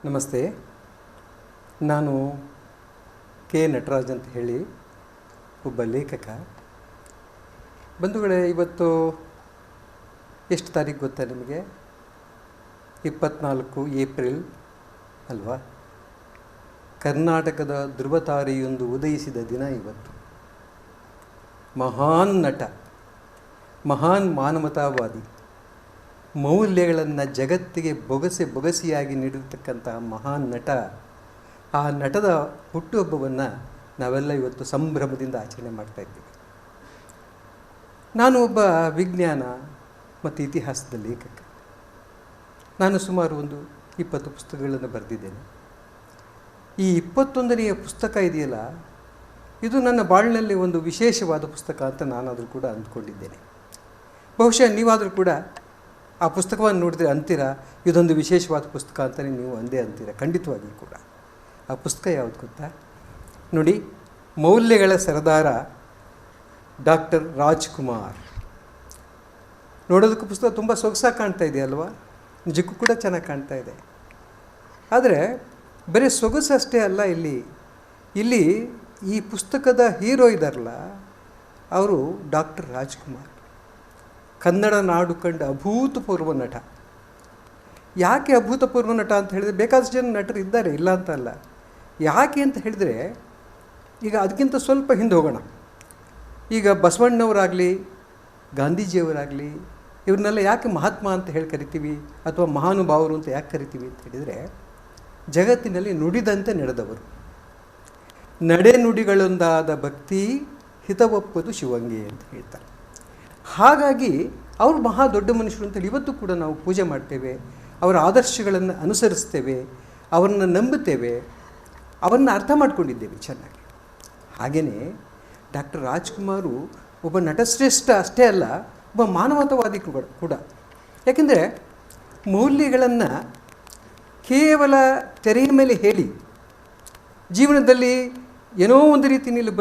ನಮಸ್ತೆ. ನಾನು ಕೆ ನಟರಾಜ್ ಅಂತ ಹೇಳಿ ಒಬ್ಬ ಲೇಖಕ. ಬಂಧುಗಳೇ, ಇವತ್ತು ಎಷ್ಟು ತಾರೀಕು ಗೊತ್ತಾ ನಿಮಗೆ? 24 ಏಪ್ರಿಲ್ ಅಲ್ವಾ? ಕರ್ನಾಟಕದ ಧ್ರುವತಾರೆಯೊಂದು ಉದಯಿಸಿದ ದಿನ ಇವತ್ತು. ಮಹಾನ್ ನಟ, ಮಹಾನ್ ಮಾನವತಾವಾದಿ, ಮೌಲ್ಯಗಳನ್ನು ಜಗತ್ತಿಗೆ ಬೊಗಸೆಯಾಗಿ ನೀಡಿರ್ತಕ್ಕಂತಹ ಮಹಾನ್ ನಟ. ಆ ನಟದ ಹುಟ್ಟುಹಬ್ಬವನ್ನು ನಾವೆಲ್ಲ ಇವತ್ತು ಸಂಭ್ರಮದಿಂದ ಆಚರಣೆ ಮಾಡ್ತಾಯಿದ್ದೀವಿ. ನಾನು ಒಬ್ಬ ವಿಜ್ಞಾನ ಮತ್ತು ಇತಿಹಾಸದ ಲೇಖಕ. ನಾನು ಸುಮಾರು ಒಂದು 20 ಪುಸ್ತಕಗಳನ್ನು ಬರೆದಿದ್ದೇನೆ. ಈ 21ನೆಯ ಪುಸ್ತಕ ಇದೆಯಲ್ಲ, ಇದು ನನ್ನ ಬಾಳಿನಲ್ಲಿ ಒಂದು ವಿಶೇಷವಾದ ಪುಸ್ತಕ ಅಂತ ನಾನಾದರೂ ಕೂಡ ಅಂದ್ಕೊಂಡಿದ್ದೇನೆ. ಬಹುಶಃ ನೀವಾದರೂ ಕೂಡ ಆ ಪುಸ್ತಕವನ್ನು ನೋಡಿದ್ರೆ ಅಂತೀರ, ಇದೊಂದು ವಿಶೇಷವಾದ ಪುಸ್ತಕ ಅಂತಲೇ ನೀವು ಅಂತೀರ. ಖಂಡಿತವಾಗಿಯೂ ಕೂಡ. ಆ ಪುಸ್ತಕ ಯಾವುದು ಗೊತ್ತಾ? ನೋಡಿ, ಮೌಲ್ಯಗಳ ಸರದಾರ ಡಾಕ್ಟರ್ ರಾಜ್ಕುಮಾರ್. ನೋಡೋದಕ್ಕೂ ಪುಸ್ತಕ ತುಂಬ ಸೊಗಸಾಗಿ ಕಾಣ್ತಾ ಇದೆ ಅಲ್ವಾ? ನಿಜಕ್ಕೂ ಕೂಡ ಚೆನ್ನಾಗಿ ಕಾಣ್ತಾ ಇದೆ. ಆದರೆ ಬರೀ ಸೊಗಸು ಅಷ್ಟೇ ಅಲ್ಲ, ಇಲ್ಲಿ ಈ ಪುಸ್ತಕದ ಹೀರೋ ಇದ್ದಾರಲ್ಲ, ಅವರು ಡಾಕ್ಟರ್ ರಾಜ್ಕುಮಾರ್. ಕನ್ನಡ ನಾಡು ಕಂಡ ಅಭೂತಪೂರ್ವ ನಟ. ಯಾಕೆ ಅಭೂತಪೂರ್ವ ನಟ ಅಂತ ಹೇಳಿದರೆ, ಬೇಕಾದಷ್ಟು ಜನ ನಟರು ಇದ್ದಾರೆ, ಇಲ್ಲ ಅಂತ ಅಲ್ಲ. ಯಾಕೆ ಅಂತ ಹೇಳಿದರೆ, ಈಗ ಅದಕ್ಕಿಂತ ಸ್ವಲ್ಪ ಹಿಂದೆ ಹೋಗೋಣ. ಈಗ ಬಸವಣ್ಣವರಾಗಲಿ, ಗಾಂಧೀಜಿಯವರಾಗಲಿ, ಇವ್ರನ್ನೆಲ್ಲ ಯಾಕೆ ಮಹಾತ್ಮ ಅಂತ ಹೇಳಿ ಕರಿತೀವಿ, ಅಥವಾ ಮಹಾನುಭಾವರು ಅಂತ ಯಾಕೆ ಕರಿತೀವಿ ಅಂತ ಹೇಳಿದರೆ, ಜಗತ್ತಿನಲ್ಲಿ ನುಡಿದಂತೆ ನಡೆದವರು. ನಡೆ ನುಡಿಗಳೊಂದಾದ ಭಕ್ತಿ ಹಿತವಪ್ಪದು ಶಿವಂಗಿ ಅಂತ ಹೇಳ್ತಾರೆ. ಹಾಗಾಗಿ ಅವರು ಮಹಾ ದೊಡ್ಡ ಮನುಷ್ಯರು ಅಂತೇಳಿ ಇವತ್ತು ಕೂಡ ನಾವು ಪೂಜೆ ಮಾಡ್ತೇವೆ, ಅವರ ಆದರ್ಶಗಳನ್ನು ಅನುಸರಿಸ್ತೇವೆ, ಅವರನ್ನು ನಂಬುತ್ತೇವೆ, ಅವರನ್ನು ಅರ್ಥ ಮಾಡ್ಕೊಂಡಿದ್ದೇವೆ ಚೆನ್ನಾಗಿ. ಹಾಗೆಯೇ ಡಾಕ್ಟರ್ ರಾಜ್ಕುಮಾರು ಒಬ್ಬ ನಟಶ್ರೇಷ್ಠ ಅಷ್ಟೇ ಅಲ್ಲ, ಒಬ್ಬ ಮಾನವತಾವಾದಿ ಕೂಡ. ಯಾಕೆಂದರೆ ಮೌಲ್ಯಗಳನ್ನು ಕೇವಲ ತೆರೆಯ ಮೇಲೆ ಹೇಳಿ ಜೀವನದಲ್ಲಿ ಏನೋ ಒಂದು ರೀತಿಯಲ್ಲಿ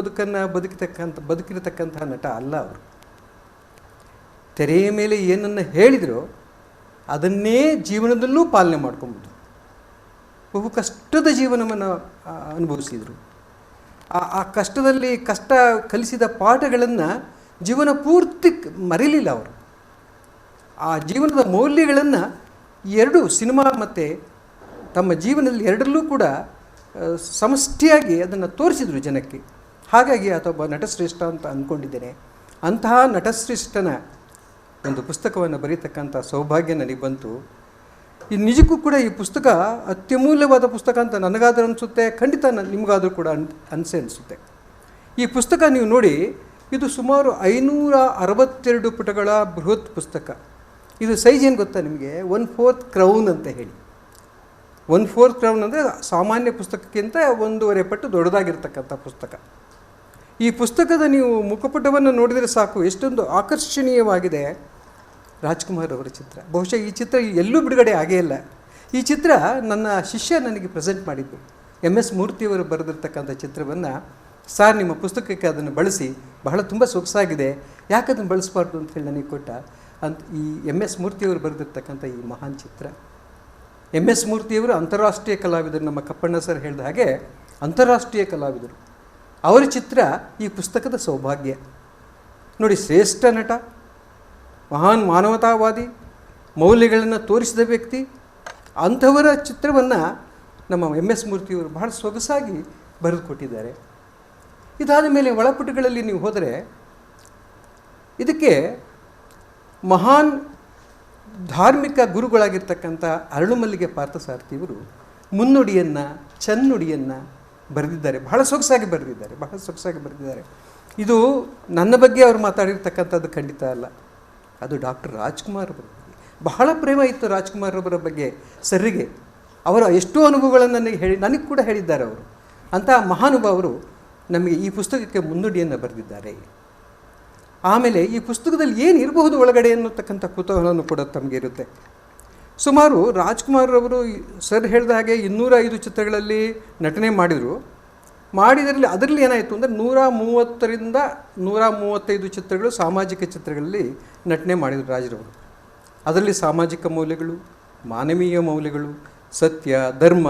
ಬದುಕಿರತಕ್ಕಂತಹ ನಟ ಅಲ್ಲ ಅವರು. ತೆರೆಯ ಮೇಲೆ ಏನನ್ನು ಹೇಳಿದರೋ ಅದನ್ನೇ ಜೀವನದಲ್ಲೂ ಪಾಲನೆ ಮಾಡ್ಕೊಂಬೋದು. ಬಹು ಕಷ್ಟದ ಜೀವನವನ್ನು ಅನುಭವಿಸಿದರು. ಆ ಕಷ್ಟದಲ್ಲಿ ಕಲಿಸಿದ ಪಾಠಗಳನ್ನು ಜೀವನ ಪೂರ್ತಿ ಮರೀಲಿಲ್ಲ ಅವರು. ಆ ಜೀವನದ ಮೌಲ್ಯಗಳನ್ನು ಎರಡು ಸಿನಿಮಾ ಮತ್ತು ತಮ್ಮ ಜೀವನದಲ್ಲಿ ಎರಡರಲ್ಲೂ ಕೂಡ ಸಮಷ್ಟಿಯಾಗಿ ಅದನ್ನು ತೋರಿಸಿದರು ಜನಕ್ಕೆ. ಹಾಗಾಗಿ ಆತೊಬ್ಬ ನಟಶ್ರೇಷ್ಠ ಅಂತ ಅಂದ್ಕೊಂಡಿದ್ದೇನೆ. ಅಂತಹ ನಟಶ್ರೇಷ್ಠನ ಒಂದು ಪುಸ್ತಕವನ್ನು ಬರೀತಕ್ಕಂಥ ಸೌಭಾಗ್ಯ ನನಗೆ ಬಂತು. ಈ ನಿಜಕ್ಕೂ ಕೂಡ ಈ ಪುಸ್ತಕ ಅತ್ಯಮೂಲ್ಯವಾದ ಪುಸ್ತಕ ಅಂತ ನನಗಾದರೂ ಅನಿಸುತ್ತೆ, ಖಂಡಿತ ನಿಮಗಾದರೂ ಕೂಡ ಅನಿಸುತ್ತೆ. ಈ ಪುಸ್ತಕ ನೀವು ನೋಡಿ, ಇದು ಸುಮಾರು 562 ಪುಟಗಳ ಬೃಹತ್ ಪುಸ್ತಕ. ಇದು ಸೈಜ್ ಏನು ಗೊತ್ತಾ ನಿಮಗೆ? 1/4 ಕ್ರೌನ್ ಅಂತ ಹೇಳಿ. 1/4 ಕ್ರೌನ್ ಅಂದರೆ ಸಾಮಾನ್ಯ ಪುಸ್ತಕಕ್ಕಿಂತ 1.5 ಪಟ್ಟು ದೊಡ್ಡದಾಗಿರ್ತಕ್ಕಂಥ ಪುಸ್ತಕ. ಈ ಪುಸ್ತಕದ ನೀವು ಮುಖಪುಟವನ್ನು ನೋಡಿದರೆ ಸಾಕು, ಎಷ್ಟೊಂದು ಆಕರ್ಷಣೀಯವಾಗಿದೆ ರಾಜ್ಕುಮಾರ್ ಅವರ ಚಿತ್ರ. ಬಹುಶಃ ಈ ಚಿತ್ರ ಎಲ್ಲೂ ಬಿಡುಗಡೆ ಆಗೇ ಇಲ್ಲ. ಈ ಚಿತ್ರ ನನ್ನ ಶಿಷ್ಯ ನನಗೆ ಪ್ರೆಸೆಂಟ್ ಮಾಡಿದ್ದು. MS ಮೂರ್ತಿಯವರು ಬರೆದಿರ್ತಕ್ಕಂಥ ಚಿತ್ರವನ್ನು, ಸಾರ್ ನಿಮ್ಮ ಪುಸ್ತಕಕ್ಕೆ ಅದನ್ನು ಬಳಸಿ, ಬಹಳ ತುಂಬ ಸೊಗಸಾಗಿದೆ, ಯಾಕೆ ಅದನ್ನು ಬಳಸಬಾರ್ದು ಅಂತ ಹೇಳಿ ನನಗೆ ಕೊಟ್ಟ. ಅಂತ ಈ MS ಮೂರ್ತಿಯವರು ಬರೆದಿರ್ತಕ್ಕಂಥ ಈ ಮಹಾನ್ ಚಿತ್ರ. MS ಮೂರ್ತಿಯವರು ಅಂತಾರಾಷ್ಟ್ರೀಯ ಕಲಾವಿದರು. ನಮ್ಮ ಕಪ್ಪಣ್ಣ ಸರ್ ಹೇಳಿದ ಹಾಗೆ ಅಂತಾರಾಷ್ಟ್ರೀಯ ಕಲಾವಿದರು. ಅವರ ಚಿತ್ರ ಈ ಪುಸ್ತಕದ ಸೌಭಾಗ್ಯ. ನೋಡಿ, ಶ್ರೇಷ್ಠ ನಟ, ಮಹಾನ್ ಮಾನವತಾವಾದಿ, ಮೌಲ್ಯಗಳನ್ನು ತೋರಿಸಿದ ವ್ಯಕ್ತಿ, ಅಂಥವರ ಚಿತ್ರವನ್ನು ನಮ್ಮ MS ಮೂರ್ತಿಯವರು ಬಹಳ ಸೊಗಸಾಗಿ ಬರೆದು ಕೊಟ್ಟಿದ್ದಾರೆ. ಇದಾದ ಮೇಲೆ ಒಳಪುಟಗಳಲ್ಲಿ ನೀವು ಹೋದರೆ, ಇದಕ್ಕೆ ಮಹಾನ್ ಧಾರ್ಮಿಕ ಗುರುಗಳಾಗಿರ್ತಕ್ಕಂಥ ಅರಳುಮಲ್ಲಿಗೆ ಪಾರ್ಥಸಾರಥಿಯವರು ಮುನ್ನುಡಿಯನ್ನು, ಚನ್ನುಡಿಯನ್ನು ಬರೆದಿದ್ದಾರೆ. ಬಹಳ ಸೊಗಸಾಗಿ ಬರೆದಿದ್ದಾರೆ. ಇದು ನನ್ನ ಬಗ್ಗೆ ಅವರು ಮಾತಾಡಿರ್ತಕ್ಕಂಥದ್ದು ಖಂಡಿತ ಅಲ್ಲ, ಅದು ಡಾಕ್ಟರ್ ರಾಜ್ಕುಮಾರ್ ಅವರ ಬಗ್ಗೆ. ಬಹಳ ಪ್ರೇಮ ಇತ್ತು ರಾಜ್ಕುಮಾರ್ ಅವರ ಬಗ್ಗೆ ಸರ್ರಿಗೆ. ಅವರ ಎಷ್ಟೋ ಅನುಭವಗಳನ್ನು ನನಗೆ ಕೂಡ ಹೇಳಿದ್ದಾರೆ ಅವರು. ಅಂತಹ ಮಹಾನುಭಾವರು ನಮಗೆ ಈ ಪುಸ್ತಕಕ್ಕೆ ಮುನ್ನುಡಿಯನ್ನು ಬರೆದಿದ್ದಾರೆ. ಆಮೇಲೆ ಈ ಪುಸ್ತಕದಲ್ಲಿ ಏನು ಇರಬಹುದು ಒಳಗಡೆ ಅನ್ನತಕ್ಕಂಥ ಕುತೂಹಲನೂ ಕೂಡ ತಮಗೆ ಇರುತ್ತೆ. ಸುಮಾರು ರಾಜ್ಕುಮಾರ್ ಅವರು ಸರ್ ಹೇಳಿದ ಹಾಗೆ 205 ಚಿತ್ರಗಳಲ್ಲಿ ನಟನೆ ಅದರಲ್ಲಿ ಏನಾಯಿತು ಅಂದರೆ 130ರಿಂದ 135 ಚಿತ್ರಗಳು ಸಾಮಾಜಿಕ ಚಿತ್ರಗಳಲ್ಲಿ ನಟನೆ ಮಾಡಿದರು ರಾಜರವರು. ಅದರಲ್ಲಿ ಸಾಮಾಜಿಕ ಮೌಲ್ಯಗಳು, ಮಾನವೀಯ ಮೌಲ್ಯಗಳು, ಸತ್ಯ, ಧರ್ಮ,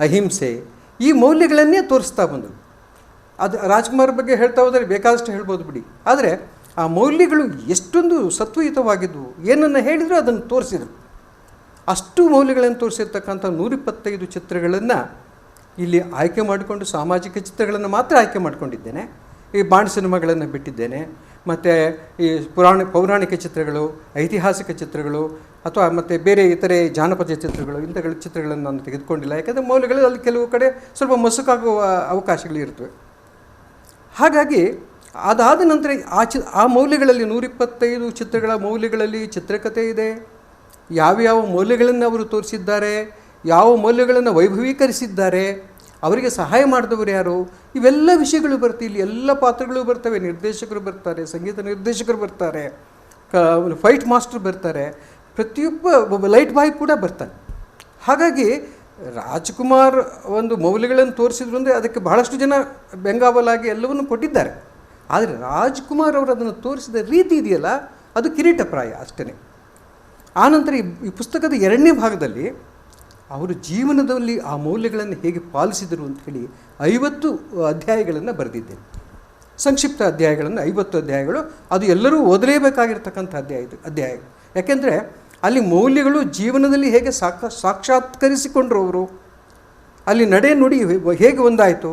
ಅಹಿಂಸೆ ಈ ಮೌಲ್ಯಗಳನ್ನೇ ತೋರಿಸ್ತಾ ಬಂದರು. ಅದು ರಾಜ್ಕುಮಾರ್ ಬಗ್ಗೆ ಹೇಳ್ತಾ ಹೋದರೆ ಬೇಕಾದಷ್ಟು ಹೇಳ್ಬೋದು ಬಿಡಿ. ಆದರೆ ಆ ಮೌಲ್ಯಗಳು ಎಷ್ಟೊಂದು ಸತ್ವಯುತವಾಗಿದ್ದವು, ಏನನ್ನು ಹೇಳಿದರೂ ಅದನ್ನು ತೋರಿಸಿದರು. ಅಷ್ಟು ಮೌಲ್ಯಗಳನ್ನು ತೋರಿಸಿರ್ತಕ್ಕಂಥ 125 ಚಿತ್ರಗಳನ್ನು ಇಲ್ಲಿ ಆಯ್ಕೆ ಮಾಡಿಕೊಂಡು ಸಾಮಾಜಿಕ ಚಿತ್ರಗಳನ್ನು ಮಾತ್ರ ಆಯ್ಕೆ ಮಾಡಿಕೊಂಡಿದ್ದೇನೆ. ಈ ಬಾಂಡ್ ಸಿನಿಮಾಗಳನ್ನು ಬಿಟ್ಟಿದ್ದೇನೆ. ಮತ್ತು ಈ ಪೌರಾಣಿಕ ಚಿತ್ರಗಳು, ಐತಿಹಾಸಿಕ ಚಿತ್ರಗಳು ಅಥವಾ ಮತ್ತು ಬೇರೆ ಇತರೆ ಜಾನಪದ ಚಿತ್ರಗಳು ಇಂಥಗಳ ಚಿತ್ರಗಳನ್ನು ನಾನು ತೆಗೆದುಕೊಂಡಿಲ್ಲ. ಯಾಕೆಂದರೆ ಮೌಲ್ಯಗಳು ಅಲ್ಲಿ ಕೆಲವು ಕಡೆ ಸ್ವಲ್ಪ ಮಸುಕಾಗುವ ಅವಕಾಶಗಳಿರ್ತವೆ. ಹಾಗಾಗಿ ಅದಾದ ನಂತರ ಆ ಮೌಲ್ಯಗಳಲ್ಲಿ 125 ಚಿತ್ರಗಳ ಮೌಲ್ಯಗಳಲ್ಲಿ ಚಿತ್ರಕಥೆ ಇದೆ. ಯಾವ್ಯಾವ ಮೌಲ್ಯಗಳನ್ನು ಅವರು ತೋರಿಸಿದ್ದಾರೆ, ಯಾವ ಮೌಲ್ಯಗಳನ್ನು ವೈಭವೀಕರಿಸಿದ್ದಾರೆ, ಅವರಿಗೆ ಸಹಾಯ ಮಾಡಿದವರು ಯಾರು, ಇವೆಲ್ಲ ವಿಷಯಗಳು ಬರ್ತವೆ. ಇಲ್ಲಿ ಎಲ್ಲ ಪಾತ್ರಗಳು ಬರ್ತವೆ. ನಿರ್ದೇಶಕರು ಬರ್ತಾರೆ, ಸಂಗೀತ ನಿರ್ದೇಶಕರು ಬರ್ತಾರೆ, ಫೈಟ್ ಮಾಸ್ಟರ್ ಬರ್ತಾರೆ, ಒಬ್ಬ ಲೈಟ್ ಬಾಯ್ ಕೂಡ ಬರ್ತಾನೆ. ಹಾಗಾಗಿ ರಾಜ್ಕುಮಾರ್ ಒಂದು ಮೌಲ್ಯಗಳನ್ನು ತೋರಿಸಿದ್ರು ಅಂದರೆ ಅದಕ್ಕೆ ಬಹಳಷ್ಟು ಜನ ಬೆಂಗಾವಲಾಗಿ ಎಲ್ಲವನ್ನು ಕೊಟ್ಟಿದ್ದಾರೆ. ಆದರೆ ರಾಜ್ಕುಮಾರ್ ಅವರು ಅದನ್ನು ತೋರಿಸಿದ ರೀತಿ ಇದೆಯಲ್ಲ, ಅದು ಕಿರೀಟಪ್ರಾಯ ಅಷ್ಟೇ. ಆನಂತರ ಈ ಪುಸ್ತಕದ 2ನೇ ಭಾಗದಲ್ಲಿ ಅವರು ಜೀವನದಲ್ಲಿ ಆ ಮೌಲ್ಯಗಳನ್ನು ಹೇಗೆ ಪಾಲಿಸಿದರು ಅಂಥೇಳಿ 50 ಅಧ್ಯಾಯಗಳನ್ನು ಬರೆದಿದ್ದೇನೆ. ಸಂಕ್ಷಿಪ್ತ ಅಧ್ಯಾಯಗಳನ್ನು 50 ಅಧ್ಯಾಯಗಳು. ಅದು ಎಲ್ಲರೂ ಓದಲೇಬೇಕಾಗಿರ್ತಕ್ಕಂಥ ಅಧ್ಯಾಯ. ಯಾಕೆಂದರೆ ಅಲ್ಲಿ ಮೌಲ್ಯಗಳು ಜೀವನದಲ್ಲಿ ಹೇಗೆ ಸಾಕ್ಷಾತ್ಕರಿಸಿಕೊಂಡ್ರು ಅವರು, ಅಲ್ಲಿ ನಡೆ ನುಡಿ ಹೇಗೆ ಒಂದಾಯಿತು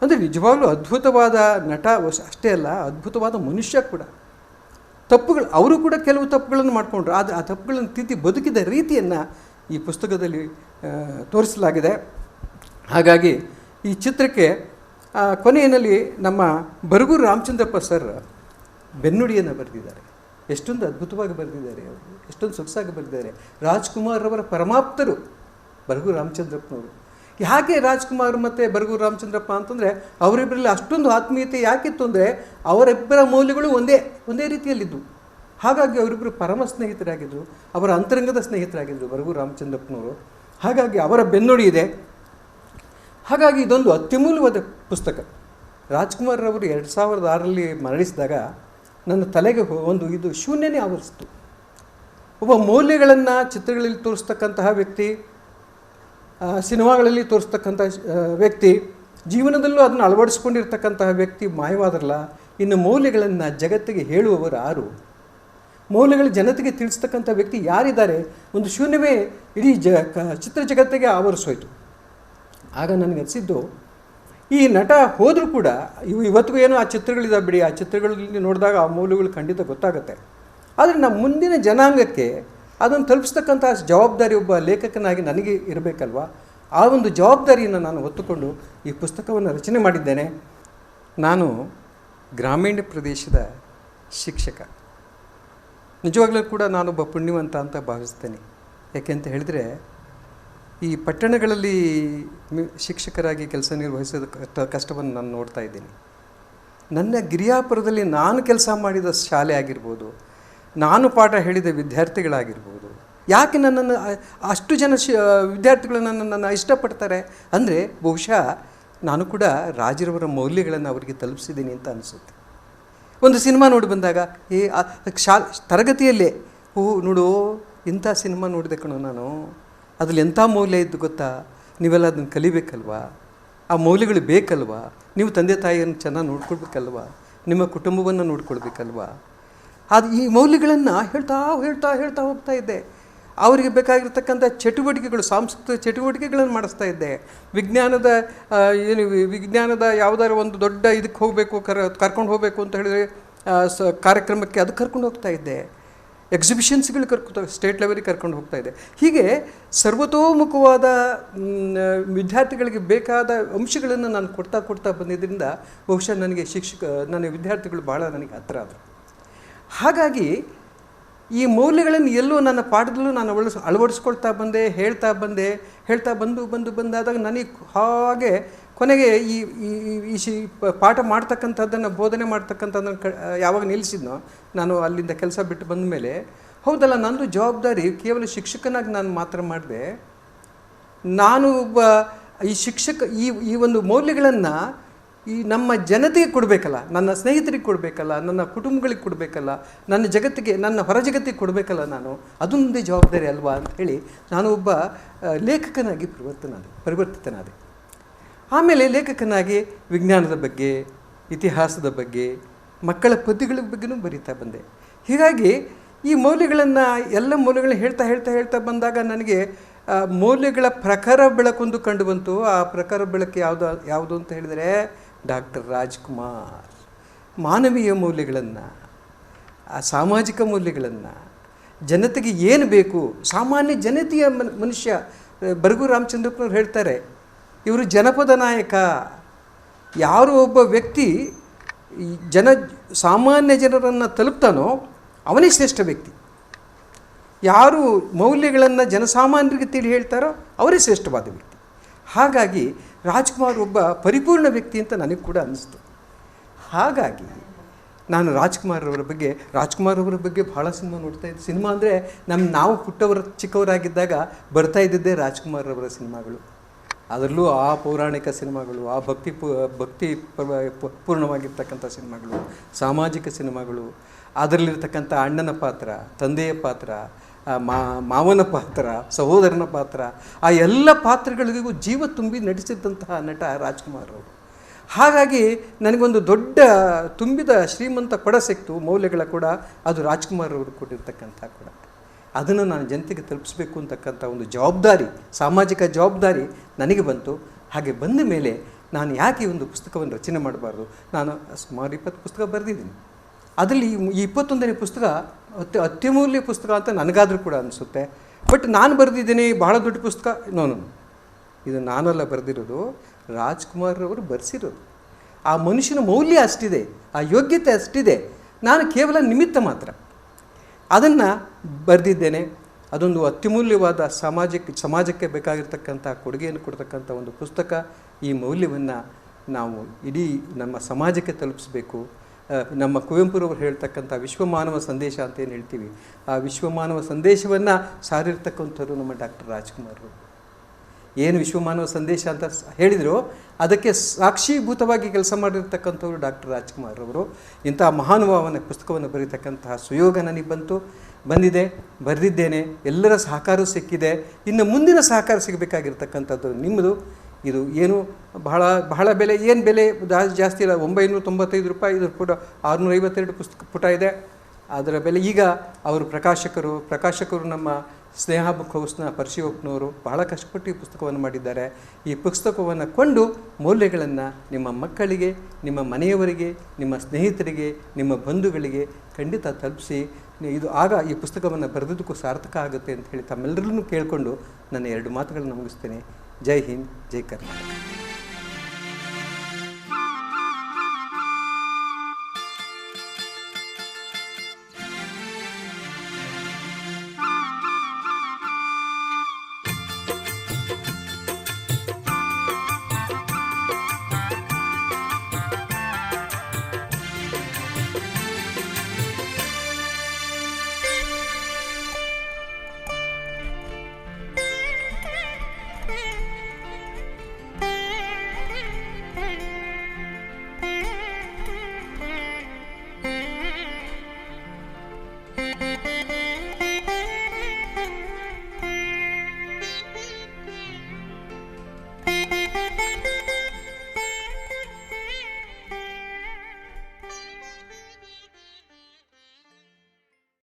ಅಂದರೆ ನಿಜವಾಗ್ಲೂ ಅದ್ಭುತವಾದ ನಟ ಅಷ್ಟೇ ಅಲ್ಲ, ಅದ್ಭುತವಾದ ಮನುಷ್ಯ ಕೂಡ. ಅವರು ಕೂಡ ಕೆಲವು ತಪ್ಪುಗಳನ್ನು ಮಾಡಿಕೊಂಡ್ರು. ಆ ತಪ್ಪುಗಳನ್ನು ತಿದ್ದಿ ಬದುಕಿದ ರೀತಿಯನ್ನು ಈ ಪುಸ್ತಕದಲ್ಲಿ ತೋರಿಸಲಾಗಿದೆ. ಹಾಗಾಗಿ ಈ ಚಿತ್ರಕ್ಕೆ ಕೊನೆಯಲ್ಲಿ ನಮ್ಮ ಬರಗೂರು ರಾಮಚಂದ್ರಪ್ಪ ಸರ್ ಬೆನ್ನುಡಿಯನ್ನು ಬರೆದಿದ್ದಾರೆ. ಎಷ್ಟೊಂದು ಅದ್ಭುತವಾಗಿ ಬರೆದಿದ್ದಾರೆ ಅವರು, ಎಷ್ಟೊಂದು ಸೊಗಸಾಗಿ ಬರೆದಿದ್ದಾರೆ. ರಾಜ್ಕುಮಾರ್ ಅವರ ಪರಮಾಪ್ತರು ಬರಗೂರು ರಾಮಚಂದ್ರಪ್ಪನವರು. ಯಾಕೆ ರಾಜ್ಕುಮಾರ್ ಮತ್ತು ಬರಗೂರು ರಾಮಚಂದ್ರಪ್ಪ ಅಂತಂದರೆ ಅವರಿಬ್ಬರಲ್ಲಿ ಅಷ್ಟೊಂದು ಆತ್ಮೀಯತೆ ಯಾಕಿತ್ತು ಅಂದರೆ ಅವರಿಬ್ಬರ ಮೌಲ್ಯಗಳು ಒಂದೇ ರೀತಿಯಲ್ಲಿದ್ದವು. ಹಾಗಾಗಿ ಅವರಿಬ್ಬರು ಪರಮ ಸ್ನೇಹಿತರಾಗಿದ್ದರು, ಅವರ ಅಂತರಂಗದ ಸ್ನೇಹಿತರಾಗಿದ್ದರು ಬರಗೂರು ರಾಮಚಂದ್ರಪ್ಪನವರು. ಹಾಗಾಗಿ ಅವರ ಬೆನ್ನುಡಿ ಇದೆ. ಹಾಗಾಗಿ ಇದೊಂದು ಅತ್ಯಮೂಲ್ಯವಾದ ಪುಸ್ತಕ. ರಾಜ್ಕುಮಾರ್ ಅವರು 2006ರಲ್ಲಿ ಮರಣಿಸಿದಾಗ ನನ್ನ ತಲೆಗೆ ಇದು ಶೂನ್ಯನೇ ಆವರಿಸಿತು. ಒಬ್ಬ ಮೌಲ್ಯಗಳನ್ನು ಚಿತ್ರಗಳಲ್ಲಿ ತೋರಿಸ್ತಕ್ಕಂತಹ ವ್ಯಕ್ತಿ, ಸಿನಿಮಾಗಳಲ್ಲಿ ತೋರಿಸ್ತಕ್ಕಂಥ ವ್ಯಕ್ತಿ, ಜೀವನದಲ್ಲೂ ಅದನ್ನು ಅಳವಡಿಸ್ಕೊಂಡಿರ್ತಕ್ಕಂತಹ ವ್ಯಕ್ತಿ ಮಾಯವಾದ್ರಲ್ಲ. ಇನ್ನು ಮೌಲ್ಯಗಳನ್ನು ಜಗತ್ತಿಗೆ ಹೇಳುವವರು ಯಾರು, ಮೌಲ್ಯಗಳು ಜನತೆಗೆ ತಿಳಿಸ್ತಕ್ಕಂಥ ವ್ಯಕ್ತಿ ಯಾರಿದ್ದಾರೆ? ಒಂದು ಶೂನ್ಯವೇ ಇಡೀ ಚಿತ್ರ ಜಗತ್ತಿಗೆ ಆವರಿಸೋಯ್ತು. ಆಗ ನನಗೆ ಅನಿಸಿದ್ದು, ಈ ನಟ ಹೋದರೂ ಕೂಡ ಇವತ್ತಿಗೂ ಏನೋ ಆ ಚಿತ್ರಗಳಿದ್ದಾವೆ ಬಿಡಿ, ಆ ಚಿತ್ರಗಳಲ್ಲಿ ನೋಡಿದಾಗ ಆ ಮೌಲ್ಯಗಳು ಖಂಡಿತ ಗೊತ್ತಾಗುತ್ತೆ. ಆದರೆ ನಮ್ಮ ಮುಂದಿನ ಜನಾಂಗಕ್ಕೆ ಅದನ್ನು ತಲುಪಿಸ್ತಕ್ಕಂಥ ಜವಾಬ್ದಾರಿ ಒಬ್ಬ ಲೇಖಕನಾಗಿ ನನಗೆ ಇರಬೇಕಲ್ವ. ಆ ಒಂದು ಜವಾಬ್ದಾರಿಯನ್ನು ನಾನು ಹೊತ್ತುಕೊಂಡು ಈ ಪುಸ್ತಕವನ್ನು ರಚನೆ ಮಾಡಿದ್ದೇನೆ. ನಾನು ಗ್ರಾಮೀಣ ಪ್ರದೇಶದ ಶಿಕ್ಷಕ. ನಿಜವಾಗ್ಲೂ ಕೂಡ ನಾನೊಬ್ಬ ಪುಣ್ಯವಂತ ಅಂತ ಭಾವಿಸ್ತೇನೆ. ಯಾಕೆಂತ ಹೇಳಿದರೆ ಈ ಪಟ್ಟಣಗಳಲ್ಲಿ ಶಿಕ್ಷಕರಾಗಿ ಕೆಲಸ ನಿರ್ವಹಿಸೋದ ಕಷ್ಟವನ್ನು ನಾನು ನೋಡ್ತಾ ಇದ್ದೀನಿ. ನನ್ನ ಗಿರಿಯಾಪುರದಲ್ಲಿ ನಾನು ಕೆಲಸ ಮಾಡಿದ ಶಾಲೆ ಆಗಿರ್ಬೋದು, ನಾನು ಪಾಠ ಹೇಳಿದ ವಿದ್ಯಾರ್ಥಿಗಳಾಗಿರ್ಬೋದು, ಯಾಕೆ ನನ್ನನ್ನು ಅಷ್ಟು ಜನ ವಿದ್ಯಾರ್ಥಿಗಳು ನನ್ನನ್ನು ಇಷ್ಟಪಡ್ತಾರೆ ಅಂದರೆ ಬಹುಶಃ ನಾನು ಕೂಡ ರಾಜರವರ ಮೌಲ್ಯಗಳನ್ನು ಅವರಿಗೆ ತಲುಪಿಸಿದ್ದೀನಿ ಅಂತ ಅನಿಸುತ್ತೆ. ಒಂದು ಸಿನಿಮಾ ನೋಡಿ ಬಂದಾಗ ತರಗತಿಯಲ್ಲೇ ನೋಡು ಇಂಥ ಸಿನಿಮಾ ನೋಡಿದೆ ಕಣೋ ನಾನು, ಅದ್ರಲ್ಲಿ ಎಂಥ ಮೌಲ್ಯ ಇದ್ದು ಗೊತ್ತಾ, ನೀವೆಲ್ಲ ಅದನ್ನು ಕಲಿಬೇಕಲ್ವಾ, ಆ ಮೌಲ್ಯಗಳು ಬೇಕಲ್ವಾ, ನೀವು ತಂದೆ ತಾಯಿಯನ್ನು ಚೆನ್ನಾಗಿ ನೋಡ್ಕೊಳ್ಬೇಕಲ್ವಾ, ನಿಮ್ಮ ಕುಟುಂಬವನ್ನು ನೋಡ್ಕೊಳ್ಬೇಕಲ್ವಾ. ಅದು ಈ ಮೌಲ್ಯಗಳನ್ನು ಹೇಳ್ತಾ ಹೋಗ್ತಾ ಇದ್ದೆ. ಅವರಿಗೆ ಬೇಕಾಗಿರ್ತಕ್ಕಂಥ ಚಟುವಟಿಕೆಗಳು, ಸಾಂಸ್ಕೃತಿಕ ಚಟುವಟಿಕೆಗಳನ್ನು ಮಾಡಿಸ್ತಾ ಇದ್ದೆ. ವಿಜ್ಞಾನದ ಯಾವುದಾದ್ರು ಒಂದು ದೊಡ್ಡ ಇದಕ್ಕೆ ಹೋಗಬೇಕು, ಕರ್ಕೊಂಡು ಹೋಗಬೇಕು ಅಂತ ಹೇಳಿದರೆ ಕಾರ್ಯಕ್ರಮಕ್ಕೆ ಅದು ಕರ್ಕೊಂಡು ಹೋಗ್ತಾ ಇದ್ದೆ. ಎಕ್ಸಿಬಿಷನ್ಸ್ಗಳು ಸ್ಟೇಟ್ ಲೆವೆಲಿಗೆ ಕರ್ಕೊಂಡು ಹೋಗ್ತಾ ಇದೆ. ಹೀಗೆ ಸರ್ವತೋಮುಖವಾದ ವಿದ್ಯಾರ್ಥಿಗಳಿಗೆ ಬೇಕಾದ ಅಂಶಗಳನ್ನು ನಾನು ಕೊಡ್ತಾ ಬಂದಿದ್ದರಿಂದ ಬಹುಶಃ ನನ್ನ ವಿದ್ಯಾರ್ಥಿಗಳು ಭಾಳ ನನಗೆ ಹತ್ತಿರ ಆದರು. ಹಾಗಾಗಿ ಈ ಮೌಲ್ಯಗಳನ್ನು ಎಲ್ಲೋ ನನ್ನ ಪಾಠದಲ್ಲೂ ನಾನು ಅಳವಡಿಸ್ಕೊಳ್ತಾ ಬಂದೆ, ಹೇಳ್ತಾ ಬಂದಾದಾಗ ನನಗೆ ಹಾಗೆ ಕೊನೆಗೆ ಈ ಪಾಠ ಮಾಡ್ತಕ್ಕಂಥದ್ದನ್ನು, ಬೋಧನೆ ಮಾಡ್ತಕ್ಕಂಥದ್ದನ್ನು ಯಾವಾಗ ನಿಲ್ಲಿಸಿದ್ನೋ, ನಾನು ಅಲ್ಲಿಂದ ಕೆಲಸ ಬಿಟ್ಟು ಬಂದ ಮೇಲೆ, ಹೌದಲ್ಲ ನಂದು ಜವಾಬ್ದಾರಿ ಕೇವಲ ಶಿಕ್ಷಕನಾಗಿ ನಾನು ಮಾತ್ರ ಮಾಡಿದೆ. ನಾನು ಒಬ್ಬ ಈ ಶಿಕ್ಷಕ ಈ ಒಂದು ಮೌಲ್ಯಗಳನ್ನು ಈ ನಮ್ಮ ಜನತೆಗೆ ಕೊಡಬೇಕಲ್ಲ, ನನ್ನ ಸ್ನೇಹಿತರಿಗೆ ಕೊಡಬೇಕಲ್ಲ, ನನ್ನ ಕುಟುಂಬಗಳಿಗೆ ಕೊಡಬೇಕಲ್ಲ, ನನ್ನ ಜಗತ್ತಿಗೆ, ನನ್ನ ಹೊರ ಜಗತ್ತಿಗೆ ಕೊಡಬೇಕಲ್ಲ, ನಾನು ಅದೊಂದೇ ಜವಾಬ್ದಾರಿ ಅಲ್ವಾ ಅಂತ ಹೇಳಿ ನಾನು ಒಬ್ಬ ಲೇಖಕನಾಗಿ ಪರಿವರ್ತಿತನಾದೆ. ಆಮೇಲೆ ಲೇಖಕನಾಗಿ ವಿಜ್ಞಾನದ ಬಗ್ಗೆ, ಇತಿಹಾಸದ ಬಗ್ಗೆ, ಮಕ್ಕಳ ಪದ್ಯಗಳ ಬಗ್ಗೆನೂ ಬರೀತಾ ಬಂದೆ. ಹೀಗಾಗಿ ಈ ಮೌಲ್ಯಗಳನ್ನು, ಎಲ್ಲ ಮೌಲ್ಯಗಳನ್ನ ಹೇಳ್ತಾ ಬಂದಾಗ ನನಗೆ ಮೌಲ್ಯಗಳ ಪ್ರಖರ ಬೆಳಕೊಂದು ಕಂಡು ಬಂತು. ಆ ಪ್ರಖರ ಬೆಳಕು ಯಾವುದು ಅಂತ ಹೇಳಿದರೆ ಡಾಕ್ಟರ್ ರಾಜ್ಕುಮಾರ್. ಮಾನವೀಯ ಮೌಲ್ಯಗಳನ್ನು, ಸಾಮಾಜಿಕ ಮೌಲ್ಯಗಳನ್ನು, ಜನತೆಗೆ ಏನು ಬೇಕು, ಸಾಮಾನ್ಯ ಜನತೆಯ ಮನುಷ್ಯ. ಬರಗೂರು ರಾಮಚಂದ್ರಪ್ಪನವ್ರು ಹೇಳ್ತಾರೆ, ಇವರು ಜನಪದ ನಾಯಕ. ಯಾರು ಒಬ್ಬ ವ್ಯಕ್ತಿ ಸಾಮಾನ್ಯ ಜನರನ್ನು ತಲುಪ್ತಾನೋ ಅವನೇ ಶ್ರೇಷ್ಠ ವ್ಯಕ್ತಿ. ಯಾರು ಮೌಲ್ಯಗಳನ್ನು ಜನಸಾಮಾನ್ಯರಿಗೆ ತಿಳಿ ಹೇಳ್ತಾರೋ ಅವರೇ ಶ್ರೇಷ್ಠವಾದ ವ್ಯಕ್ತಿ. ಹಾಗಾಗಿ ರಾಜ್ಕುಮಾರ್ ಒಬ್ಬ ಪರಿಪೂರ್ಣ ವ್ಯಕ್ತಿ ಅಂತ ನನಗೆ ಕೂಡ ಅನ್ನಿಸ್ತು. ಹಾಗಾಗಿ ನಾನು ರಾಜ್ಕುಮಾರ್ ಅವರ ಬಗ್ಗೆ ಭಾಳ ಸಿನಿಮಾ ನೋಡ್ತಾ ಇದ್ದೆ. ಸಿನಿಮಾ ಅಂದರೆ ನಾವು ಚಿಕ್ಕವರಾಗಿದ್ದಾಗ ಬರ್ತಾ ಇದ್ದಿದ್ದೇ ರಾಜ್ಕುಮಾರ್ ಅವರ ಸಿನಿಮಾಗಳು. ಅದರಲ್ಲೂ ಆ ಪೌರಾಣಿಕ ಸಿನಿಮಾಗಳು, ಆ ಭಕ್ತಿ ಪೂರ್ಣವಾಗಿರ್ತಕ್ಕಂಥ ಸಿನಿಮಾಗಳು, ಸಾಮಾಜಿಕ ಸಿನಿಮಾಗಳು, ಅದರಲ್ಲಿರ್ತಕ್ಕಂಥ ಅಣ್ಣನ ಪಾತ್ರ, ತಂದೆಯ ಪಾತ್ರ, ಮಾವನ ಪಾತ್ರ, ಸಹೋದರನ ಪಾತ್ರ, ಆ ಎಲ್ಲ ಪಾತ್ರಗಳಿಗೂ ಜೀವ ತುಂಬಿ ನಟಿಸಿದಂತಹ ನಟ ರಾಜ್ಕುಮಾರ್ ಅವರು. ಹಾಗಾಗಿ ನನಗೊಂದು ದೊಡ್ಡ ತುಂಬಿದ ಶ್ರೀಮಂತ ಕೊಡ ಸಿಕ್ತು, ಮೌಲ್ಯಗಳ ಕೂಡ. ಅದು ರಾಜ್ಕುಮಾರ್ ಅವರು ಕೊಟ್ಟಿರ್ತಕ್ಕಂಥ ಕೊಡ. ಅದನ್ನು ನಾನು ಜನತೆಗೆ ತಲುಪಿಸ್ಬೇಕು ಅಂತಕ್ಕಂಥ ಒಂದು ಜವಾಬ್ದಾರಿ, ಸಾಮಾಜಿಕ ಜವಾಬ್ದಾರಿ ನನಗೆ ಬಂತು. ಹಾಗೆ ಬಂದ ಮೇಲೆ ನಾನು ಯಾಕೆ ಈ ಒಂದು ಪುಸ್ತಕವನ್ನು ರಚನೆ ಮಾಡಬಾರ್ದು? ನಾನು ಸುಮಾರು 20 ಪುಸ್ತಕ ಬರೆದಿದ್ದೀನಿ. ಅದರಲ್ಲಿ ಈ 21ನೇ ಪುಸ್ತಕ ಅತ್ಯಮೂಲ್ಯ ಪುಸ್ತಕ ಅಂತ ನನಗಾದರೂ ಕೂಡ ಅನಿಸುತ್ತೆ. ಬಟ್ ನಾನು ಬರೆದಿದ್ದೀನಿ ಬಹಳ ದೊಡ್ಡ ಪುಸ್ತಕ. ಇದು ನಾನೆಲ್ಲ ಬರೆದಿರೋದು, ರಾಜ್ಕುಮಾರ್ ಅವರು ಬರೆಸಿರೋದು. ಆ ಮನುಷ್ಯನ ಮೌಲ್ಯ ಅಷ್ಟಿದೆ, ಆ ಯೋಗ್ಯತೆ ಅಷ್ಟಿದೆ. ನಾನು ಕೇವಲ ನಿಮಿತ್ತ ಮಾತ್ರ ಅದನ್ನು ಬರೆದಿದ್ದೇನೆ. ಅದೊಂದು ಅತ್ಯಮೂಲ್ಯವಾದ ಸಮಾಜಕ್ಕೆ ಬೇಕಾಗಿರ್ತಕ್ಕಂಥ ಕೊಡುಗೆಯನ್ನು ಕೊಡ್ತಕ್ಕಂಥ ಒಂದು ಪುಸ್ತಕ. ಈ ಮೌಲ್ಯವನ್ನು ನಾವು ಇಡೀ ನಮ್ಮ ಸಮಾಜಕ್ಕೆ ತಲುಪಿಸಬೇಕು. ನಮ್ಮ ಕುವೆಂಪುರವರು ಹೇಳ್ತಕ್ಕಂಥ ವಿಶ್ವಮಾನವ ಸಂದೇಶ ಅಂತ ಏನು ಹೇಳ್ತೀವಿ, ಆ ವಿಶ್ವಮಾನವ ಸಂದೇಶವನ್ನು ಸಾರಿರ್ತಕ್ಕಂಥವ್ರು ನಮ್ಮ ಡಾಕ್ಟರ್ ರಾಜ್ಕುಮಾರ್ ಅವರು. ಏನು ವಿಶ್ವಮಾನವ ಸಂದೇಶ ಅಂತ ಹೇಳಿದರು, ಅದಕ್ಕೆ ಸಾಕ್ಷೀಭೂತವಾಗಿ ಕೆಲಸ ಮಾಡಿರ್ತಕ್ಕಂಥವ್ರು ಡಾಕ್ಟರ್ ರಾಜ್ಕುಮಾರ್ ಅವರು. ಇಂಥ ಮಹಾನುಭಾವನ ಪುಸ್ತಕವನ್ನು ಬರೀತಕ್ಕಂತಹ ಸುಯೋಗ ನನಗೆ ಬರೆದಿದ್ದೇನೆ. ಎಲ್ಲರ ಸಹಕಾರ ಸಿಕ್ಕಿದೆ. ಇನ್ನು ಮುಂದಿನ ಸಹಕಾರ ಸಿಗಬೇಕಾಗಿರ್ತಕ್ಕಂಥದ್ದು ನಿಮ್ಮದು. ಇದು ಏನು ಬಹಳ ಬೆಲೆ, ಏನು ಬೆಲೆ ಜಾಸ್ತಿ ಇಲ್ಲ, 995 ರೂಪಾಯಿ. ಇದ್ರ ಪುಟ 652 ಪುಟ ಇದೆ. ಅದರ ಬೆಲೆ ಈಗ ಅವರು ಪ್ರಕಾಶಕರು ನಮ್ಮ ಸ್ನೇಹ ಬುಕ್ ಹೌಸ್ನ ಪರಿಶೀವಪ್ಪನವರು ಬಹಳ ಕಷ್ಟಪಟ್ಟು ಈ ಪುಸ್ತಕವನ್ನು ಮಾಡಿದ್ದಾರೆ. ಈ ಪುಸ್ತಕವನ್ನು ಕೊಂಡು ಮೌಲ್ಯಗಳನ್ನು ನಿಮ್ಮ ಮಕ್ಕಳಿಗೆ, ನಿಮ್ಮ ಮನೆಯವರಿಗೆ, ನಿಮ್ಮ ಸ್ನೇಹಿತರಿಗೆ, ನಿಮ್ಮ ಬಂಧುಗಳಿಗೆ ಖಂಡಿತ ತಲುಪಿಸಿ. ಇದು ಆಗ ಈ ಪುಸ್ತಕವನ್ನು ಬರೆದಕ್ಕೂ ಸಾರ್ಥಕ ಆಗುತ್ತೆ ಅಂತ ಹೇಳಿ ತಮ್ಮೆಲ್ಲರನ್ನೂ ಕೇಳಿಕೊಂಡು ನನ್ನ 2 ಮಾತುಗಳನ್ನು ಮುಗಿಸ್ತೇನೆ. ಜೈ ಹಿಂದ್, ಜೈ ಕರ್ನಾಟಕ.